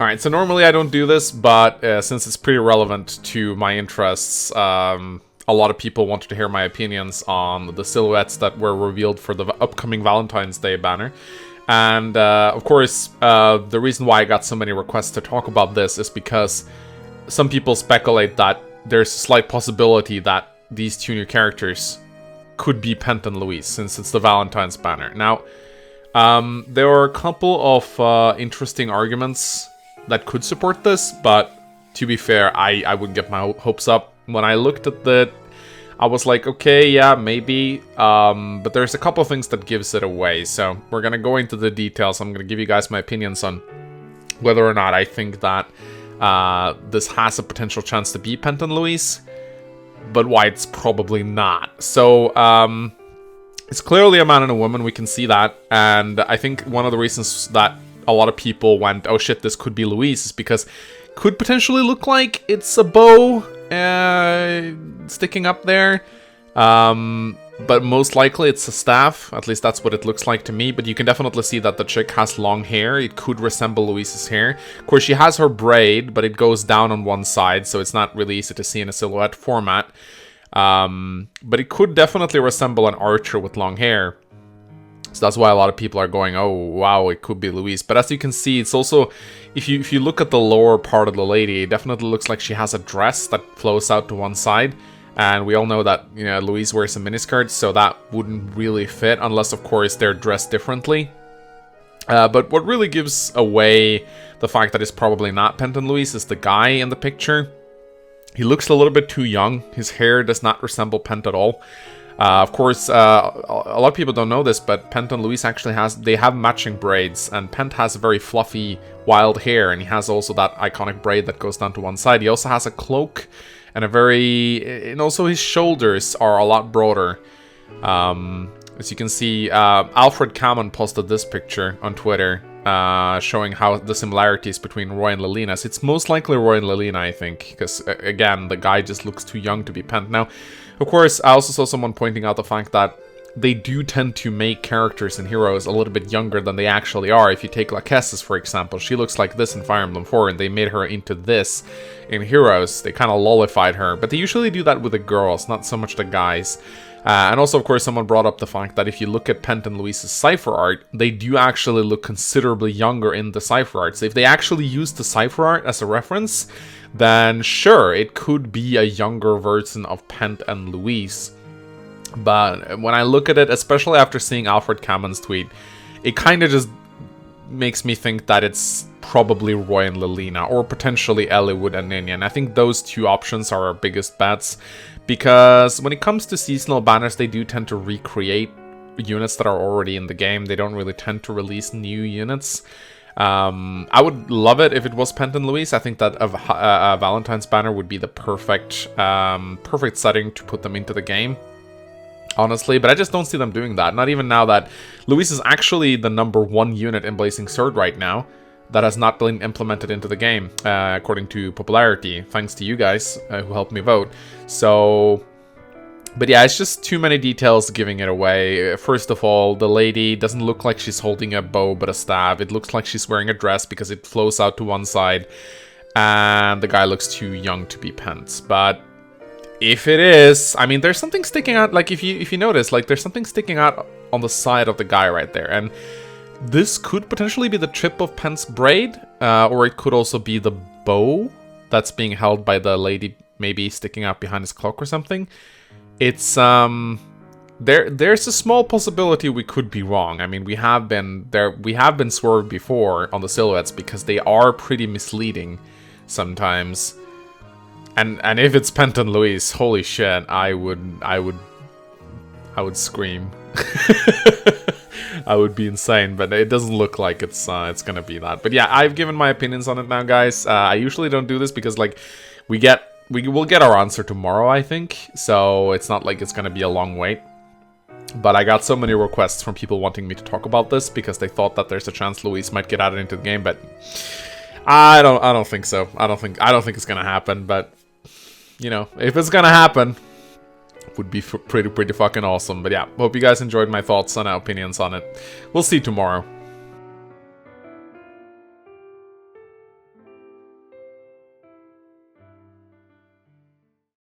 Alright, so normally I don't do this, but since it's pretty relevant to my interests, a lot of people wanted to hear my opinions on the silhouettes that were revealed for the upcoming Valentine's Day banner. And, of course, the reason why I got so many requests to talk about this is because some people speculate that there's a slight possibility that these two new characters could be Pent and Louise, since it's the Valentine's banner. Now, there are a couple of interesting arguments that could support this, but to be fair, I wouldn't get my hopes up. When I looked at that, I was like, okay, yeah, maybe, but there's a couple of things that gives it away, so we're gonna go into the details. I'm gonna give you guys my opinions on whether or not I think that this has a potential chance to be Pent and Louise, but why it's probably not. So, it's clearly a man and a woman, we can see that, and I think one of the reasons that a lot of people went, oh shit, this could be Louise, is because it could potentially look like it's a bow sticking up there, but most likely it's a staff. At least that's what it looks like to me, but you can definitely see that the chick has long hair. It could resemble Louise's hair. Of course, she has her braid, but it goes down on one side, so it's not really easy to see in a silhouette format. But it could definitely resemble an archer with long hair. So that's why a lot of people are going, oh wow, it could be Louise. But as you can see, it's also, if you look at the lower part of the lady, it definitely looks like she has a dress that flows out to one side. And we all know that, you know, Louise wears a miniskirt, so that wouldn't really fit, unless of course they're dressed differently. But what really gives away the fact that it's probably not Pent and Louise is the guy in the picture. He looks a little bit too young. His hair does not resemble Pent at all. Of course, a lot of people don't know this, but Pent and Louise actually they have matching braids, and Pent has very fluffy, wild hair, and he has also that iconic braid that goes down to one side. He also has a cloak, and and also his shoulders are a lot broader. As you can see, Alfred Cameron posted this picture on Twitter, showing how the similarities between Roy and Lelena's. It's most likely Roy and Lelena, I think, because, again, the guy just looks too young to be Pent. Now, of course, I also saw someone pointing out the fact that they do tend to make characters and heroes a little bit younger than they actually are. If you take Lachesis, for example, she looks like this in Fire Emblem 4, and they made her into this in Heroes. They kind of lollified her, but they usually do that with the girls, not so much the guys. And also, of course, someone brought up the fact that if you look at Pent and Louise's cipher art, they do actually look considerably younger in the cipher art. So if they actually use the cipher art as a reference, then sure, it could be a younger version of Pent and Louise. But when I look at it, especially after seeing Alfred Cameron's tweet, it kind of just makes me think that it's probably Roy and Lelena, or potentially Eliwood and Ninian. I think those two options are our biggest bets, because when it comes to seasonal banners, they do tend to recreate units that are already in the game. They don't really tend to release new units. I would love it if it was Pent and Louise. I think that a Valentine's banner would be the perfect setting to put them into the game, honestly, but I just don't see them doing that. Not even now that Louise is actually the #1 unit in Blazing Sword right now that has not been implemented into the game, according to popularity, thanks to you guys who helped me vote. So, but yeah, it's just too many details giving it away. First of all, the lady doesn't look like she's holding a bow but a staff. It looks like she's wearing a dress because it flows out to one side, and the guy looks too young to be Pent. But if it is, I mean, there's something sticking out. Like, if you notice, like, there's something sticking out on the side of the guy right there, and this could potentially be the tip of Pent's braid, or it could also be the bow that's being held by the lady, maybe sticking out behind his cloak or something. It's there's a small possibility we could be wrong. I mean, we have been swerved before on the silhouettes because they are pretty misleading sometimes. And if it's Pent and Louise, holy shit, I would scream. I would be insane, but it doesn't look like it's gonna be that. But yeah, I've given my opinions on it now, guys. I usually don't do this because, like, we will get our answer tomorrow, I think. So it's not like it's gonna be a long wait. But I got so many requests from people wanting me to talk about this because they thought that there's a chance Louise might get added into the game, but I don't think so. I don't think it's gonna happen. But you know, if it's gonna happen, it would be pretty fucking awesome. But yeah, hope you guys enjoyed my thoughts and opinions on it. We'll see tomorrow.